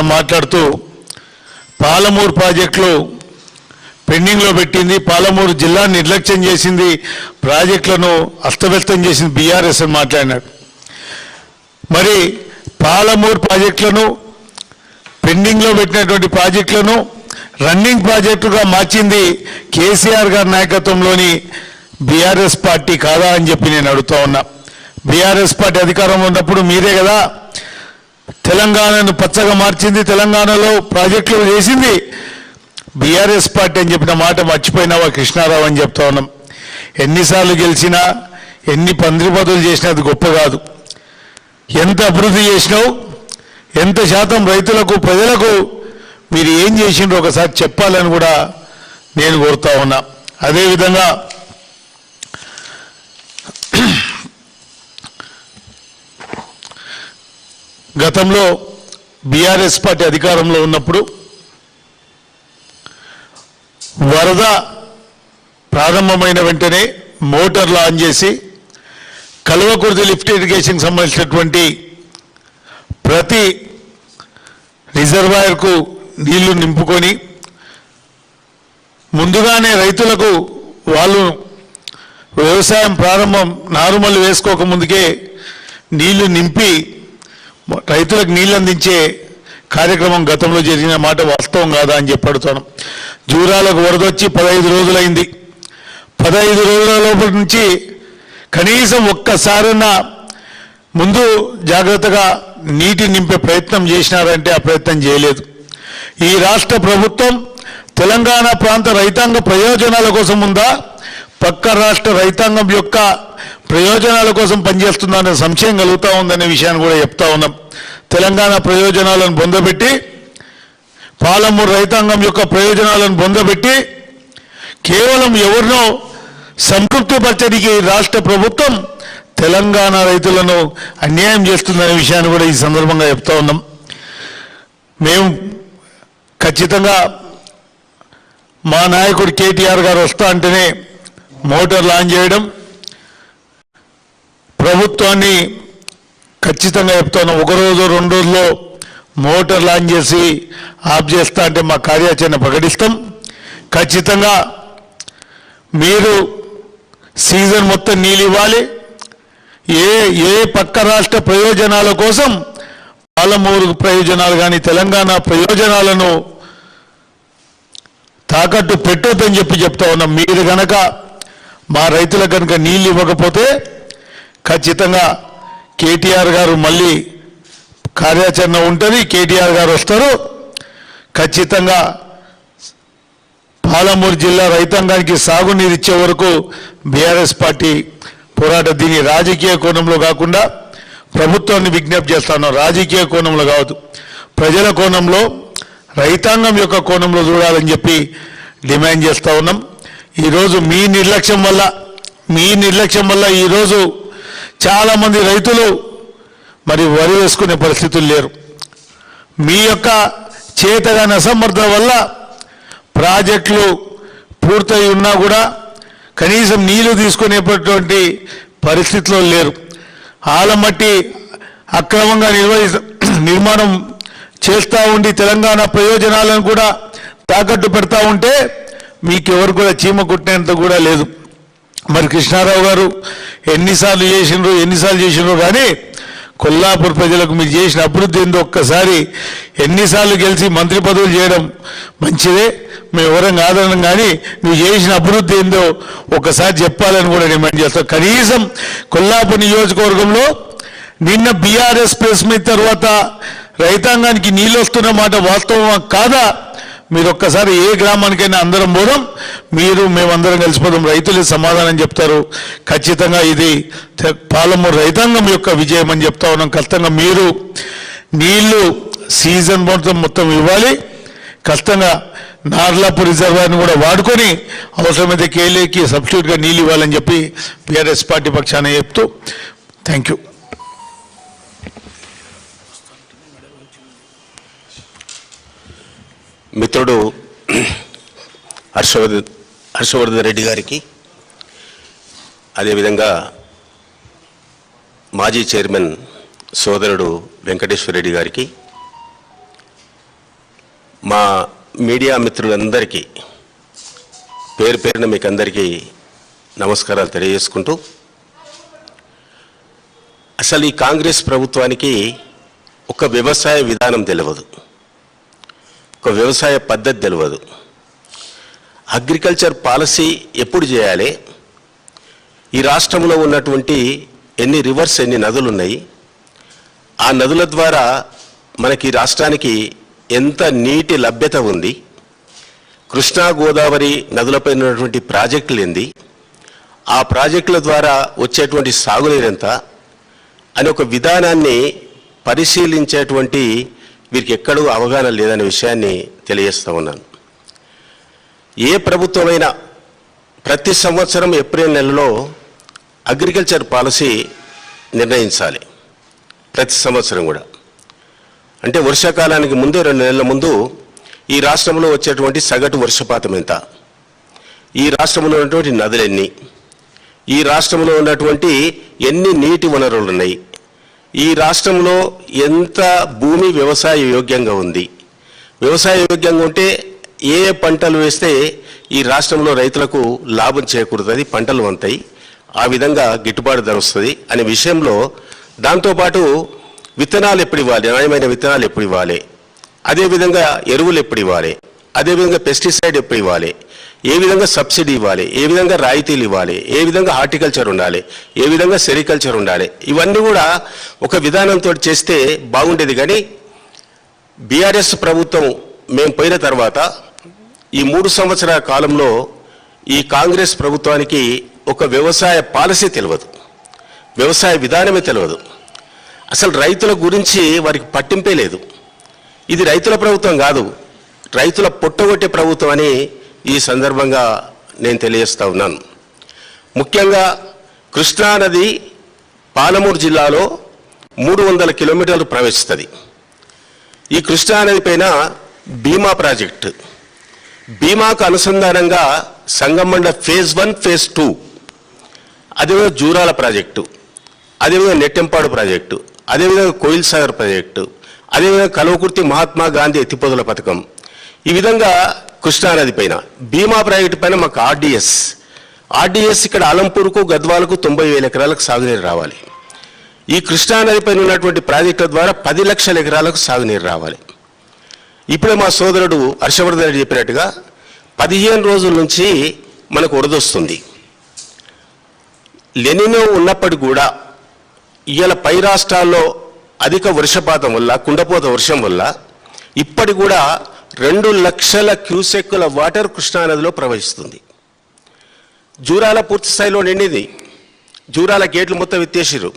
నిన్న మాట్లాడుతూ పాలమూరు ప్రాజెక్టులు పెండింగ్లో పెట్టింది, పాలమూరు జిల్లా నిర్లక్ష్యం చేసింది, ప్రాజెక్టులను అస్తవ్యస్తం చేసింది బీఆర్ఎస్ అని మాట్లాడినాడు. మరి పాలమూరు ప్రాజెక్టులను పెండింగ్లో పెట్టినటువంటి ప్రాజెక్టులను రన్నింగ్ ప్రాజెక్టుగా మార్చింది కేసీఆర్ గారి నాయకత్వంలోని బీఆర్ఎస్ పార్టీ కాదా అని చెప్పి నేను అడుగుతా ఉన్నా. బీఆర్ఎస్ పార్టీ అధికారంలో ఉన్నప్పుడు మీరే కదా తెలంగాణను పచ్చగా మార్చింది, తెలంగాణలో ప్రాజెక్టులు చేసింది బీఆర్ఎస్ పార్టీ అని చెప్పిన మాట మర్చిపోయినావా కృష్ణారావు అని చెప్తా ఉన్నాం. ఎన్నిసార్లు గెలిచినా ఎన్ని పందిరి పదవులు చేసినా అది గొప్ప కాదు. ఎంత అభివృద్ధి చేసినావు, ఎంత శాతం రైతులకు ప్రజలకు మీరు ఏం చేసిండ్రో ఒకసారి చెప్పాలని కూడా నేను కోరుతా ఉన్నా. అదేవిధంగా గతంలో బీఆర్ఎస్ పార్టీ అధికారంలో ఉన్నప్పుడు వరద ప్రారంభమైన వెంటనే మోటార్లు ఆన్ చేసి కల్వకుర్తి లిఫ్ట్ ఇరిగేషన్కి సంబంధించినటువంటి ప్రతి రిజర్వాయర్కు నీళ్లు నింపుకొని ముందుగానే రైతులకు వాళ్ళు వ్యవసాయం ప్రారంభం నారుమల్లు వేసుకోక ముందుకే నీళ్లు నింపి రైతులకు నీళ్ళు అందించే కార్యక్రమం గతంలో జరిగిన మాట వాస్తవం కాదా అని చెప్పి అడుగుతాను. జూరాలకు వరదొచ్చి 15 రోజులైంది. 15 రోజుల లోపల నుంచి కనీసం ఒక్కసారైనా ముందు జాగ్రత్తగా నీటి నింపే ప్రయత్నం చేసినారంటే ఆ ప్రయత్నం చేయలేదు. ఈ రాష్ట్ర ప్రభుత్వం తెలంగాణ ప్రాంత రైతాంగ ప్రయోజనాల కోసం ఉందా, పక్క రాష్ట్ర రైతాంగం యొక్క ప్రయోజనాల కోసం పనిచేస్తుందనే సంశయం కలుగుతూ ఉందనే విషయాన్ని కూడా చెప్తా ఉన్నాం. తెలంగాణ ప్రయోజనాలను పొందబెట్టి పాలమూరు రైతాంగం యొక్క ప్రయోజనాలను పొందబెట్టి కేవలం ఎవరినో సంతృప్తిపరచడానికి రాష్ట్ర ప్రభుత్వం తెలంగాణ రైతులను అన్యాయం చేస్తుందనే విషయాన్ని కూడా ఈ సందర్భంగా చెప్తా ఉన్నాం. మేము ఖచ్చితంగా మా నాయకుడు కేటీఆర్ గారు వస్తా అంటేనే మోటార్ లాంచ్ చేయడం, ప్రభుత్వాన్ని ఖచ్చితంగా చెప్తాను, 1 రోజు 2 రోజుల్లో మోటార్ లాంచ్ చేసి ఆఫ్ చేస్తా అంటే మా కార్యాచరణ ప్రకటిస్తాం. ఖచ్చితంగా మీరు సీజన్ మొత్తం నీళ్ళు ఇవ్వాలి. ఏ పక్క రాష్ట్ర ప్రయోజనాల కోసం పాలమూరు ప్రయోజనాలు కానీ తెలంగాణ ప్రయోజనాలను తాకట్టు పెట్టొద్దని చెప్పి చెప్తా ఉన్నాం. మీరు కనుక మా రైతులకు కనుక నీళ్ళు ఇవ్వకపోతే ఖచ్చితంగా కేటీఆర్ గారు మళ్ళీ కార్యాచరణ ఉంటుంది, కేటీఆర్ గారు వస్తారు. ఖచ్చితంగా పాలమూరు జిల్లా రైతాంగానికి సాగునీరు ఇచ్చే వరకు బీఆర్ఎస్ పార్టీ పోరాటం. దీన్ని రాజకీయ కోణంలో కాకుండా ప్రభుత్వాన్ని విజ్ఞప్తి చేస్తాను, రాజకీయ కోణంలో కావద్దు, ప్రజల కోణంలో రైతాంగం యొక్క కోణంలో చూడాలని చెప్పి డిమాండ్ చేస్తూ ఉన్నాం. ఈరోజు మీ నిర్లక్ష్యం వల్ల ఈరోజు చాలామంది రైతులు మరి వరి వేసుకునే పరిస్థితులు లేరు. మీ యొక్క చేతగాని అసమర్థత వల్ల ప్రాజెక్టులు పూర్తయి ఉన్నా కూడా కనీసం నీళ్లు తీసుకునేటటువంటి పరిస్థితిలో లేరు. ఆలమట్టి అక్రమంగా నిర్మాణం చేస్తూ ఉండి తెలంగాణ ప్రయోజనాలను కూడా తాకట్టు పెడతా ఉంటే మీకెవరు కూడా చీమ కుట్టినంత కూడా లేదు. మరి కృష్ణారావు గారు ఎన్నిసార్లు చేసిండ్రు కానీ కొల్లాపూర్ ప్రజలకు మీరు చేసిన అభివృద్ధి ఏందో ఒక్కసారి, ఎన్నిసార్లు గెలిచి మంత్రి పదవులు చేయడం మంచిదే, మేము ఎవరం కాదనం, కానీ నువ్వు చేసిన అభివృద్ధి ఏందో ఒకసారి చెప్పాలని కూడా డిమాండ్ చేస్తాం. కనీసం కొల్లాపూర్ నియోజకవర్గంలో నిన్న బీఆర్ఎస్ ప్రెస్ మీట్ తర్వాత రైతాంగానికి నీళ్ళు వస్తున్న మాట వాస్తవమా కాదా? మీరు ఒక్కసారి ఏ గ్రామానికైనా అందరం పోదాం, మేమందరం కలిసిపోదాం, రైతులే సమాధానం చెప్తారు. ఖచ్చితంగా ఇది పాలమూరు రైతాంగం యొక్క విజయం అని చెప్తా ఉన్నాం. ఖచ్చితంగా మీరు నీళ్లు సీజన్ మొత్తం ఇవ్వాలి. ఖచ్చితంగా నార్లాపూర్ రిజర్వాయర్ని కూడా వాడుకొని అవసరమైతే కేలేకి సబ్స్టిట్యూట్గా నీళ్ళు ఇవ్వాలని చెప్పి బీఆర్ఎస్ పార్టీ పక్షాన చెప్తూ థ్యాంక్ యూ. మిత్రుడు హర్షవర్ధన్ రెడ్డి గారికి, అదేవిధంగా మాజీ చైర్మన్ సోదరుడు వెంకటేశ్వర రెడ్డి గారికి, మా మీడియా మిత్రులందరికీ పేరు పేరున మీకు అందరికీ నమస్కారాలు తెలియజేసుకుంటూ, అసలు ఈ కాంగ్రెస్ ప్రభుత్వానికి ఒక వ్యవసాయ విధానం తెలియదు, ఒక వ్యవసాయ పద్ధతి తెలియదు. అగ్రికల్చర్ పాలసీ ఎప్పుడు చేయాలి, ఈ రాష్ట్రంలో ఉన్నటువంటి ఎన్ని రివర్స్, ఎన్ని నదులు ఉన్నాయి, ఆ నదుల ద్వారా మనకి రాష్ట్రానికి ఎంత నీటి లభ్యత ఉంది, కృష్ణా గోదావరి నదులపై ఉన్నటువంటి ప్రాజెక్టులు ఏంది, ఆ ప్రాజెక్టుల ద్వారా వచ్చేటువంటి సాగునీరు ఎంత అని ఒక విధానాన్ని పరిశీలించేటువంటి వీరికి ఎక్కడూ అవగాహన లేదనే విషయాన్ని తెలియజేస్తూ ఉన్నాను. ఏ ప్రభుత్వమైనా ప్రతి సంవత్సరం ఏప్రిల్ నెలలో అగ్రికల్చర్ పాలసీ నిర్ణయించాలి. ప్రతి సంవత్సరం కూడా, అంటే వర్షాకాలానికి ముందే 2 నెలల ముందు ఈ రాష్ట్రంలో వచ్చేటువంటి సగటు వర్షపాతం ఎంత, ఈ రాష్ట్రంలో ఉన్నటువంటి నదులెన్ని, ఈ రాష్ట్రంలో ఉన్నటువంటి ఎన్ని నీటి వనరులు ఉన్నాయి, ఈ రాష్ట్రంలో ఎంత భూమి వ్యవసాయ యోగ్యంగా ఉంది, వ్యవసాయ యోగ్యంగా ఉంటే ఏ పంటలు వేస్తే ఈ రాష్ట్రంలో రైతులకు లాభం చేకూరుతుంది, పంటలు వంతాయి, ఆ విధంగా గిట్టుబాటు ధర వస్తుంది అనే విషయంలో, దాంతోపాటు విత్తనాలు ఎప్పుడు ఇవ్వాలి, నాణ్యమైన విత్తనాలు ఎప్పుడు ఇవ్వాలి, అదేవిధంగా ఎరువులు ఎప్పుడు ఇవ్వాలి, అదేవిధంగా పెస్టిసైడ్ ఎప్పుడు ఇవ్వాలి, ఏ విధంగా సబ్సిడీ ఇవ్వాలి, ఏ విధంగా రాయితీలు ఇవ్వాలి, ఏ విధంగా హార్టికల్చర్ ఉండాలి, ఏ విధంగా సెరికల్చర్ ఉండాలి, ఇవన్నీ కూడా ఒక విధానంతో చేస్తే బాగుండేది. కానీ బీఆర్ఎస్ ప్రభుత్వం మేము పోయిన తర్వాత ఈ 3 సంవత్సరాల కాలంలో ఈ కాంగ్రెస్ ప్రభుత్వానికి ఒక వ్యవసాయ పాలసీ తెలియదు, వ్యవసాయ విధానమే తెలియదు, అసలు రైతుల గురించి వారికి పట్టింపే లేదు. ఇది రైతుల ప్రభుత్వం కాదు, రైతుల పొట్టగొట్టే ప్రభుత్వం అని ఈ సందర్భంగా నేను తెలియజేస్తా ఉన్నాను. ముఖ్యంగా కృష్ణానది పాలమూరు జిల్లాలో 300 కిలోమీటర్లు ప్రవేశిస్తుంది. ఈ కృష్ణానది పైన భీమా ప్రాజెక్టు, భీమాకు అనుసంధానంగా సంగమండ ఫేజ్ 1, ఫేజ్ 2, అదేవిధంగా జూరాల ప్రాజెక్టు, అదేవిధంగా నెట్టెంపాడు ప్రాజెక్టు, అదేవిధంగా కోయిల్ సాగర్ ప్రాజెక్టు, అదేవిధంగా కల్వకుర్తి మహాత్మా గాంధీ ఎత్తిపోతల పథకం, ఈ విధంగా కృష్ణానది పైన భీమా ప్రాజెక్టు పైన మాకు ఆర్డీఎస్ ఇక్కడ అలంపూర్కు గద్వాలకు 90,000 ఎకరాలకు సాగునీరు రావాలి. ఈ కృష్ణానది పైన ఉన్నటువంటి ప్రాజెక్టుల ద్వారా 10 లక్షల ఎకరాలకు సాగునీరు రావాలి. ఇప్పుడే మా సోదరుడు హర్షవర్ధన్ రెడ్డి చెప్పినట్టుగా 15 రోజుల నుంచి మనకు వరదొస్తుంది. లెనినో ఉన్నప్పటికీ కూడా ఇవాళ పై రాష్ట్రాల్లో అధిక వర్షపాతం వల్ల, కుండపోత వర్షం వల్ల ఇప్పటి కూడా 2 లక్షల క్యూసెక్కుల వాటర్ కృష్ణానదిలో ప్రవహిస్తుంది. జూరాల పూర్తి స్థాయిలో నిండింది, జూరాల గేట్లు మొత్తం ఎత్తేసిరు.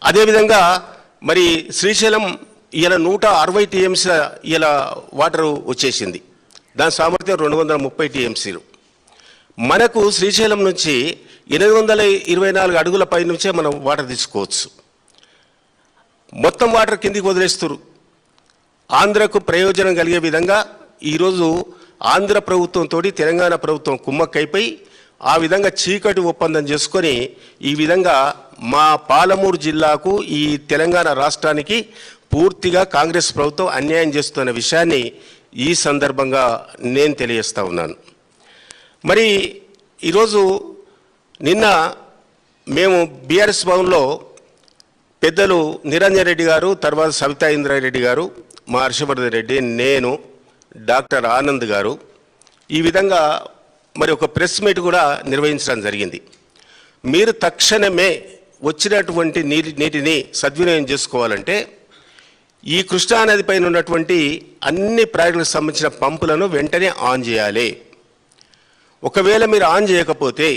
అదేవిధంగా మరి శ్రీశైలం ఇలా 160 టీఎంసీ ఇలా వాటర్ వచ్చేసింది, దాని సామర్థ్యం 230 టీఎంసీలు. మనకు శ్రీశైలం నుంచి 824 అడుగుల పై నుంచే మనం వాటర్ తీసుకోవచ్చు. మొత్తం వాటర్ కిందికి వదిలేస్తారు. ఆంధ్రకు ప్రయోజనం కలిగే విధంగా ఈరోజు ఆంధ్ర ప్రభుత్వంతో తెలంగాణ ప్రభుత్వం కుమ్మక్కైపోయి ఆ విధంగా చీకటి ఒప్పందం చేసుకొని ఈ విధంగా మా పాలమూరు జిల్లాకు, ఈ తెలంగాణ రాష్ట్రానికి పూర్తిగా కాంగ్రెస్ ప్రభుత్వం అన్యాయం చేస్తున్న విషయాన్ని ఈ సందర్భంగా నేను తెలియజేస్తా ఉన్నాను. మరి ఈరోజు నిన్న మేము బీఆర్ఎస్ భవన్లో పెద్దలు నిరంజన్ రెడ్డి గారు, తర్వాత సవితా ఇంద్రారెడ్డి గారు, మా హర్షవర్ధన్ రెడ్డి, నేను, డాక్టర్ ఆనంద్ గారు ఈ విధంగా మరి ఒక ప్రెస్ మీట్ కూడా నిర్వహించడం జరిగింది. మీరు తక్షణమే వచ్చినటువంటి నీటిని సద్వినియోగం చేసుకోవాలంటే ఈ కృష్ణానది పైన ఉన్నటువంటి అన్ని ప్రాజెక్టులకు సంబంధించిన పంపులను వెంటనే ఆన్ చేయాలి. ఒకవేళ మీరు ఆన్ చేయకపోతే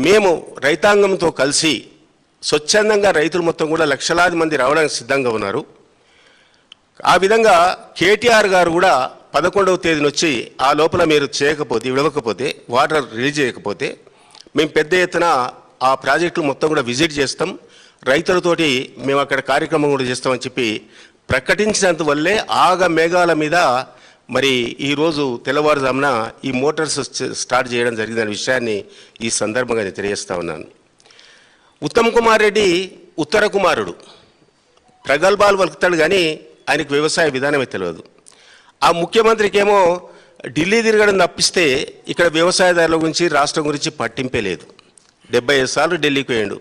మేము రైతాంగంతో కలిసి స్వచ్ఛందంగా రైతులు మొత్తం కూడా లక్షలాది మంది రావడానికి సిద్ధంగా ఉన్నారు. ఆ విధంగా కేటీఆర్ గారు కూడా 11వ తేదీన వచ్చి ఆ లోపల మీరు చేయకపోతే, ఇవ్వకపోతే, వాటర్ రిలీజ్ చేయకపోతే మేము పెద్ద ఎత్తున ఆ ప్రాజెక్టులు మొత్తం కూడా విజిట్ చేస్తాం, రైతులతోటి మేము అక్కడ కార్యక్రమం కూడా చేస్తామని చెప్పి ప్రకటించినందువల్లే ఆగ మేఘాల మీద మరి ఈరోజు తెల్లవారుజామున ఈ మోటార్స్ స్టార్ట్ చేయడం జరిగిందనే విషయాన్ని ఈ సందర్భంగా నేను తెలియజేస్తా ఉన్నాను. ఉత్తమ్ కుమార్ రెడ్డి ఉత్తర కుమారుడు, ప్రగల్భాలు పలుకుతాడు కానీ ఆయనకు వ్యవసాయ విధానమే తెలియదు. ఆ ముఖ్యమంత్రికి ఏమో ఢిల్లీ తిరగడం తప్పిస్తే ఇక్కడ వ్యవసాయదారుల గురించి రాష్ట్రం గురించి పట్టింపే లేదు. 75 సార్లు ఢిల్లీకి పోయాడు.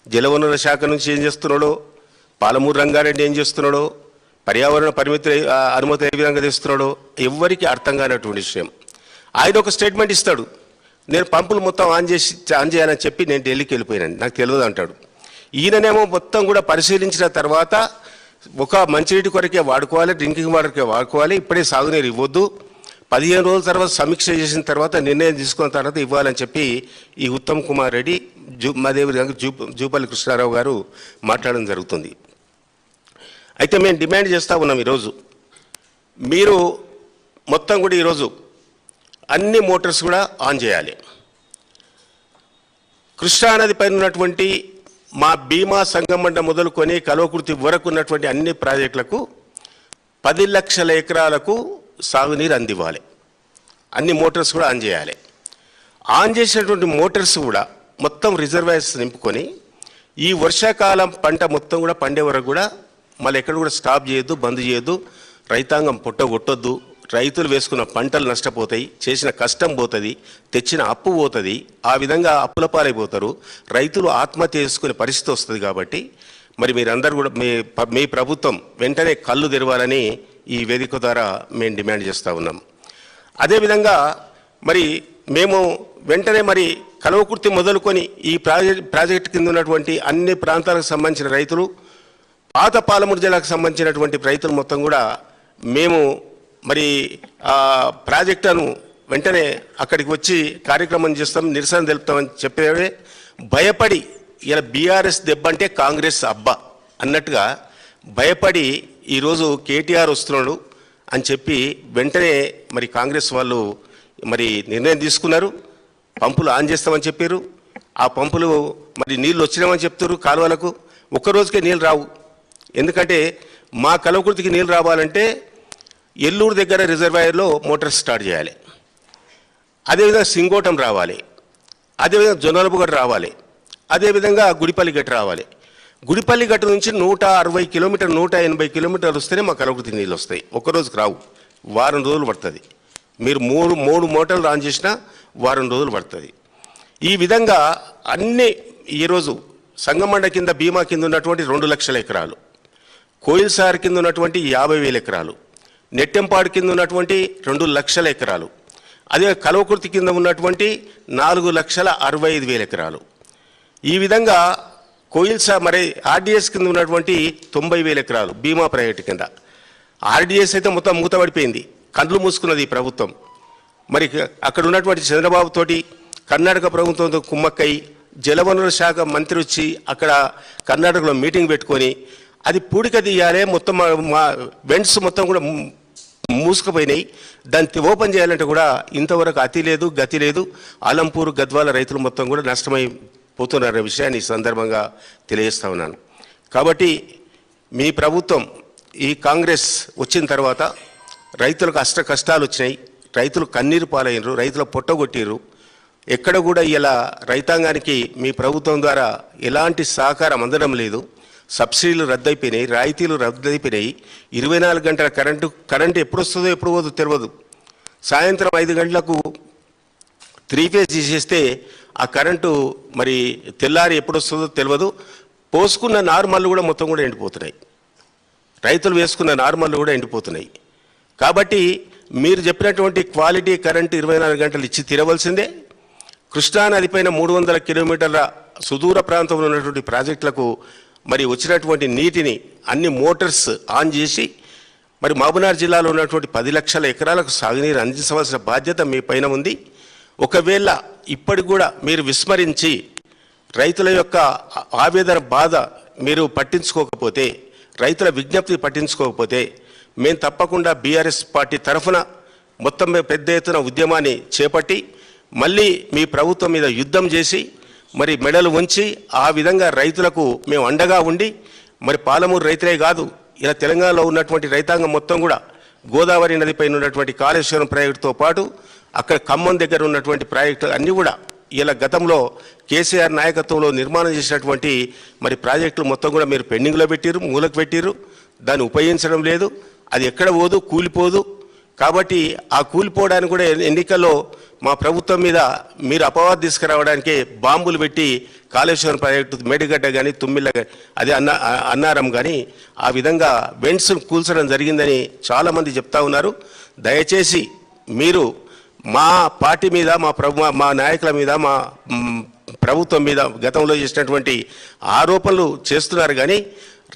జలవనరుల శాఖ నుంచి ఏం చేస్తున్నాడో, పాలమూరు రంగారెడ్డి ఏం చేస్తున్నాడో, పర్యావరణ పరిమితి అనుమతి ఏ విధంగా తెస్తున్నాడో ఎవ్వరికి అర్థం కానటువంటి విషయం. ఆయన ఒక స్టేట్మెంట్ ఇస్తాడు, నేను పంపులు మొత్తం ఆన్ చేయాలని చెప్పి నేను ఢిల్లీకి వెళ్ళిపోయాను, నాకు తెలియదు అంటాడు. ఈయననేమో మొత్తం కూడా పరిశీలించిన తర్వాత ఒక మంచినీటి కొరకే వాడుకోవాలి, డ్రింకింగ్ వాటర్కే వాడుకోవాలి, ఇప్పుడే సాగునీరు ఇవ్వద్దు, 15 రోజుల తర్వాత సమీక్ష చేసిన తర్వాత నిర్ణయం తీసుకున్న తర్వాత ఇవ్వాలని చెప్పి ఈ ఉత్తమ్ కుమార్ రెడ్డి అదేవిధంగా జూపల్లి కృష్ణారావు గారు మాట్లాడడం జరుగుతుంది. అయితే మేము డిమాండ్ చేస్తూ ఉన్నాం, ఈరోజు మీరు మొత్తం కూడా ఈరోజు అన్ని మోటార్స్ కూడా ఆన్ చేయాలి. కృష్ణానది పైన ఉన్నటువంటి మా భీమా సంగమండ మొదలుకొని కల్వకుర్తి వరకు ఉన్నటువంటి అన్ని ప్రాజెక్టులకు 10 లక్షల ఎకరాలకు సాగునీరు అందివ్వాలి. అన్ని మోటార్స్ కూడా ఆన్ చేయాలి. ఆన్ చేసినటువంటి మోటార్స్ కూడా మొత్తం రిజర్వాయర్స్ నింపుకొని ఈ వర్షాకాలం పంట మొత్తం కూడా పండే వరకు కూడా మళ్ళీ ఎక్కడ కూడా స్టాప్ చేయొద్దు, బంద్ చేయొద్దు, రైతాంగం పొట్టగొట్టొద్దు. రైతులు వేసుకున్న పంటలు నష్టపోతాయి, చేసిన కష్టం పోతుంది, తెచ్చిన అప్పు పోతుంది, ఆ విధంగా అప్పుల పాలైపోతారు, రైతులు ఆత్మహత్య చేసుకునే పరిస్థితి వస్తుంది. కాబట్టి మరి మీరందరూ కూడా మీ ప్రభుత్వం వెంటనే కళ్ళు తెరవాలని ఈ వేదిక ద్వారా మేము డిమాండ్ చేస్తూ ఉన్నాం. అదేవిధంగా మరి మేము వెంటనే మరి కల్వకుర్తి మొదలుకొని ఈ ప్రాజెక్టు కింద ఉన్నటువంటి అన్ని ప్రాంతాలకు సంబంధించిన రైతులు, పాత పాలమూరు జిల్లాకు సంబంధించినటువంటి రైతులు మొత్తం కూడా మేము మరి ఆ ప్రాజెక్టును వెంటనే అక్కడికి వచ్చి కార్యక్రమం చేస్తాం, నిరసన తెలుపుతామని చెప్పేవే భయపడి ఇలా బీఆర్ఎస్ దెబ్బంటే కాంగ్రెస్ అబ్బా అన్నట్టుగా భయపడి ఈరోజు కేటీఆర్ వస్తున్నాడు అని చెప్పి వెంటనే మరి కాంగ్రెస్ వాళ్ళు మరి నిర్ణయం తీసుకున్నారు. పంపులు ఆన్ చేస్తామని చెప్పారు. ఆ పంపులు మరి నీళ్ళు వచ్చినామని చెప్తారు. కాలువలకు ఒక్కరోజుకే నీళ్ళు రావు. ఎందుకంటే మా కల్వకుర్తికి నీళ్ళు రావాలంటే ఎల్లూరు దగ్గర రిజర్వాయర్లో మోటార్ స్టార్ట్ చేయాలి, అదేవిధంగా సింగోటం రావాలి, అదేవిధంగా జొన్నలబుగడ రావాలి, అదేవిధంగా గుడిపల్లి గట్టు రావాలి. గుడిపల్లి గట్టు నుంచి 160 కిలోమీటర్లు 180 కిలోమీటర్లు వస్తేనే మా కల్వకుర్తికి నీళ్ళు వస్తాయి. ఒక్కరోజుకి రావు, వారం రోజులు పడుతుంది. మీరు మూడు మోటార్లు ఆన్ చేసినా వారం రోజులు పడుతుంది. ఈ విధంగా అన్ని ఈరోజు సంగమండ కింద భీమా కింద ఉన్నటువంటి 2 లక్షల ఎకరాలు, కోయిల్సార్ కింద ఉన్నటువంటి 50,000 ఎకరాలు, నెట్టెంపాడు కింద ఉన్నటువంటి 2 లక్షల ఎకరాలు, అదే కల్వకుర్తి కింద ఉన్నటువంటి 4,65,000 ఎకరాలు. ఈ విధంగా కోయిల్సార్ మరి ఆర్డీఎస్ కింద ఉన్నటువంటి 90,000 ఎకరాలు భీమా ప్రాజెక్టు కింద. ఆర్డీఎస్ అయితే మొత్తం మూతపడిపోయింది, కండ్లు మూసుకున్నది ఈ ప్రభుత్వం. మరి అక్కడ ఉన్నటువంటి చంద్రబాబు తోటి కర్ణాటక ప్రభుత్వంతో కుమ్మక్కై జలవనరుల శాఖ మంత్రి వచ్చి అక్కడ కర్ణాటకలో మీటింగ్ పెట్టుకొని అది పూడిక తీయాలి, మొత్తం మా వెంట్స్ మొత్తం కూడా మూసుకుపోయినాయి, దాన్ని ఓపెన్ చేయాలంటే కూడా ఇంతవరకు అతి లేదు గతి లేదు. ఆలంపూర్ గద్వాల రైతులు మొత్తం కూడా నష్టమైపోతున్నారనే విషయాన్ని ఈ సందర్భంగా తెలియజేస్తా ఉన్నాను. కాబట్టి మీ ప్రభుత్వం ఈ కాంగ్రెస్ వచ్చిన తర్వాత రైతులకు అష్ట కష్టాలు వచ్చినాయి, రైతులు కన్నీరు పాలైనరు, రైతులు పొట్టగొట్టిరు. ఎక్కడ కూడా ఇలా రైతాంగానికి మీ ప్రభుత్వం ద్వారా ఎలాంటి సహకారం అందడం లేదు. సబ్సిడీలు రద్దయిపోయినాయి, రాయితీలు రద్దయిపోయినాయి. 24 గంటల కరెంటు ఎప్పుడు వస్తుందో ఎప్పుడు పోదో తెలియదు. సాయంత్రం 5 గంటలకు 3 ఫేజ్ తీసేస్తే ఆ కరెంటు మరి తెల్లారి ఎప్పుడు వస్తుందో తెలియదు. పోసుకున్న నార్మల్లు కూడా మొత్తం కూడా ఎండిపోతున్నాయి, రైతులు వేసుకున్న నార్మల్లు కూడా ఎండిపోతున్నాయి. కాబట్టి మీరు చెప్పినటువంటి క్వాలిటీ కరెంటు 24 గంటలు ఇచ్చి తీరవలసిందే. కృష్ణానది పైన 300 కిలోమీటర్ల సుదూర ప్రాంతంలో ఉన్నటువంటి ప్రాజెక్టులకు మరి వచ్చినటువంటి నీటిని అన్ని మోటార్స్ ఆన్ చేసి మరి మహబూబ్నగర్ జిల్లాలో ఉన్నటువంటి 10 లక్షల ఎకరాలకు సాగునీరు అందించవలసిన బాధ్యత మీ పైన ఉంది. ఒకవేళ ఇప్పటికి కూడా మీరు విస్మరించి రైతుల యొక్క ఆవేదన బాధ మీరు పట్టించుకోకపోతే, రైతుల విజ్ఞప్తి పట్టించుకోకపోతే మేము తప్పకుండా బీఆర్ఎస్ పార్టీ తరఫున మొత్తం పెద్ద ఎత్తున ఉద్యమాన్ని చేపట్టి మళ్ళీ మీ ప్రభుత్వం మీద యుద్ధం చేసి మరి మెడలు ఉంచి ఆ విధంగా రైతులకు మేము అండగా ఉండి మరి పాలమూరు రైతులే కాదు ఇలా తెలంగాణలో ఉన్నటువంటి రైతాంగం మొత్తం కూడా గోదావరి నదిపైన ఉన్నటువంటి కాళేశ్వరం ప్రాజెక్టుతో పాటు అక్కడ ఖమ్మం దగ్గర ఉన్నటువంటి ప్రాజెక్టులు అన్నీ కూడా ఇలా గతంలో కేసీఆర్ నాయకత్వంలో నిర్మాణం చేసినటువంటి మరి ప్రాజెక్టులు మొత్తం కూడా మీరు పెండింగ్లో పెట్టిరు, మూలకు పెట్టిరు, దాన్ని ఉపయోగించడం లేదు. అది ఎక్కడ పోదు, కూలిపోదు. కాబట్టి ఆ కూలిపోవడానికి కూడా ఎన్నికల్లో మా ప్రభుత్వం మీద మీరు అపవాదం తీసుకురావడానికి బాంబులు పెట్టి కాళేశ్వరం ప్రాజెక్టు మేడిగడ్డ కానీ తుమ్మిళ్ళ అది అన్నారం కానీ ఆ విధంగా వెంట్స్ కూల్చడం జరిగిందని చాలామంది చెప్తా ఉన్నారు. దయచేసి మీరు మా పార్టీ మీద, మా నాయకుల మీద, మా ప్రభుత్వం మీద గతంలో చేసినటువంటి ఆరోపణలు చేస్తున్నారు. కానీ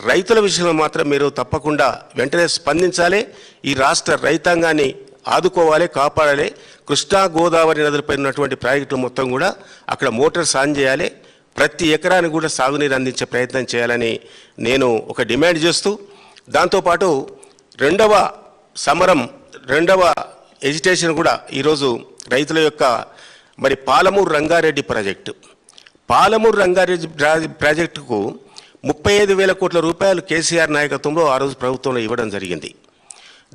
రైతుల విషయంలో మాత్రం మీరు తప్పకుండా వెంటనే స్పందించాలి. ఈ రాష్ట్ర రైతాంగాన్ని ఆదుకోవాలి, కాపాడాలి. కృష్ణా గోదావరి నదులపై ఉన్నటువంటి ప్రాజెక్టులు మొత్తం కూడా అక్కడ మోటార్స్ ఆన్ చేయాలి. ప్రతి ఎకరానికి కూడా సాగునీరు అందించే ప్రయత్నం చేయాలని నేను ఒక డిమాండ్ చేస్తూ, దాంతోపాటు రెండవ ఎజిటేషన్ కూడా ఈరోజు రైతుల యొక్క మరి పాలమూరు రంగారెడ్డి ప్రాజెక్టుకు 35,000 కోట్ల రూపాయలు కేసీఆర్ నాయకత్వంలో ఆ రోజు ప్రభుత్వంలో ఇవ్వడం జరిగింది.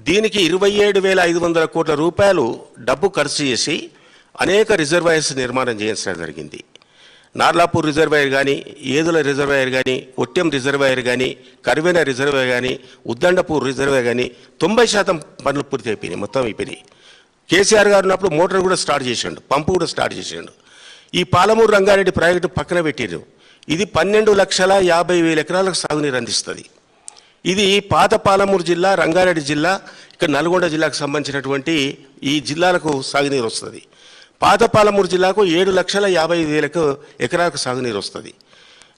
దీనికి 27,500 కోట్ల రూపాయలు డబ్బు ఖర్చు చేసి అనేక రిజర్వాయర్స్ నిర్మాణం చేయించడం జరిగింది. నార్లాపూర్ రిజర్వాయర్ కానీ, ఏదుల రిజర్వాయర్ కానీ, ఒట్టెం రిజర్వాయర్ కానీ, కర్వెన రిజర్వాయర్ కానీ, ఉద్దండపూర్ రిజర్వాయర్ కానీ 90% పనులు పూర్తి అయిపోయినాయి, మొత్తం అయిపోయినాయి. కేసీఆర్ గారు ఉన్నప్పుడు మోటార్ కూడా స్టార్ట్ చేసిండు, పంపు కూడా స్టార్ట్ చేసిండు. ఈ పాలమూరు రంగారెడ్డి ప్రాజెక్టు పక్కన పెట్టిరు. ఇది 12,50,000 ఎకరాలకు సాగునీరు అందిస్తుంది. ఇది పాత పాలమూరు జిల్లా, రంగారెడ్డి జిల్లా, ఇక్కడ నల్గొండ జిల్లాకు సంబంధించినటువంటి ఈ జిల్లాలకు సాగునీరు వస్తుంది. పాత పాలమూరు జిల్లాకు 7,50,000 ఎకరాలకు సాగునీరు వస్తుంది.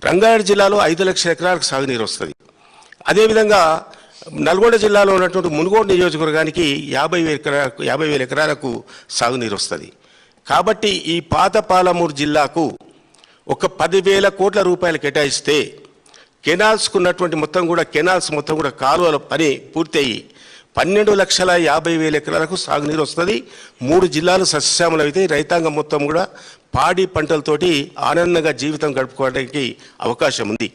రంగారెడ్డి జిల్లాలో 5 లక్షల ఎకరాలకు సాగునీరు వస్తుంది. అదేవిధంగా నల్గొండ జిల్లాలో ఉన్నటువంటి మునుగోడు నియోజకవర్గానికి 50,000 ఎకరాలకు సాగునీరు వస్తుంది. కాబట్టి ఈ పాత పాలమూరు జిల్లాకు ఒక 10,000 కోట్ల రూపాయలు కేటాయిస్తే కెనాల్స్కు ఉన్నటువంటి కెనాల్స్ మొత్తం కూడా కాలువల పని పూర్తయి 12,50,000 ఎకరాలకు సాగునీరు వస్తుంది. 3 జిల్లాలు సస్యశ్యామలం అయితే రైతాంగం మొత్తం కూడా పాడి పంటలతోటి ఆనందంగా జీవితం గడుపుకోవడానికి అవకాశం ఉంది.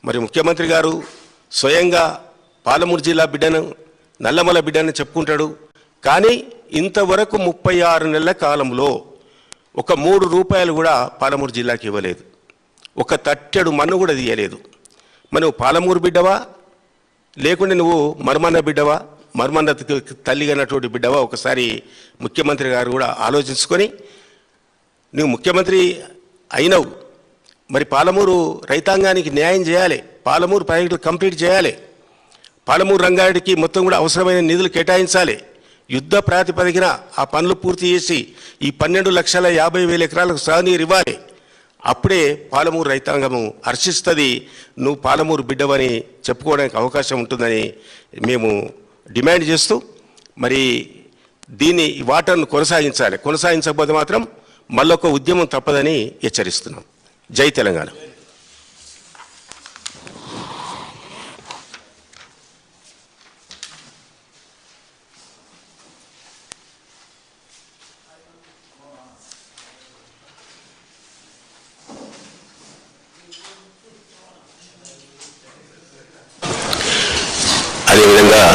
మరి ముఖ్యమంత్రి గారు స్వయంగా పాలమూరు జిల్లా బిడ్డను, నల్లమల బిడ్డను చెప్పుకుంటాడు. కానీ ఇంతవరకు 36 నెలల కాలంలో ఒక 3 రూపాయలు కూడా పాలమూరు జిల్లాకి ఇవ్వలేదు. ఒక తట్టెడు మన్ను కూడా తీయలేదు. మరి పాలమూరు బిడ్డవా, లేకుంటే నువ్వు మర్మన్న బిడ్డవా, మర్మన్న తల్లిగన్నటువంటి బిడ్డవా? ఒకసారి ముఖ్యమంత్రి గారు కూడా ఆలోచించుకొని, నువ్వు ముఖ్యమంత్రి అయినవు, మరి పాలమూరు రైతాంగానికి న్యాయం చేయాలి, పాలమూరు ప్రాజెక్టులు కంప్లీట్ చేయాలి, పాలమూరు రంగారెడ్డికి మొత్తం కూడా అవసరమైన నిధులు కేటాయించాలి. యుద్ధ ప్రాతిపదికన ఆ పనులు పూర్తి చేసి ఈ 12,50,000 ఎకరాలకు సాగునీరు ఇవ్వాలి. అప్పుడే పాలమూరు రైతాంగము హర్షిస్తుంది. నువ్వు పాలమూరు బిడ్డవని చెప్పుకోవడానికి అవకాశం ఉంటుందని మేము డిమాండ్ చేస్తూ, మరి దీన్ని వాటర్ను కొనసాగించకపోతే మాత్రం మళ్ళొక ఉద్యమం తప్పదని హెచ్చరిస్తున్నాం. జై తెలంగాణ. అదేవిధంగా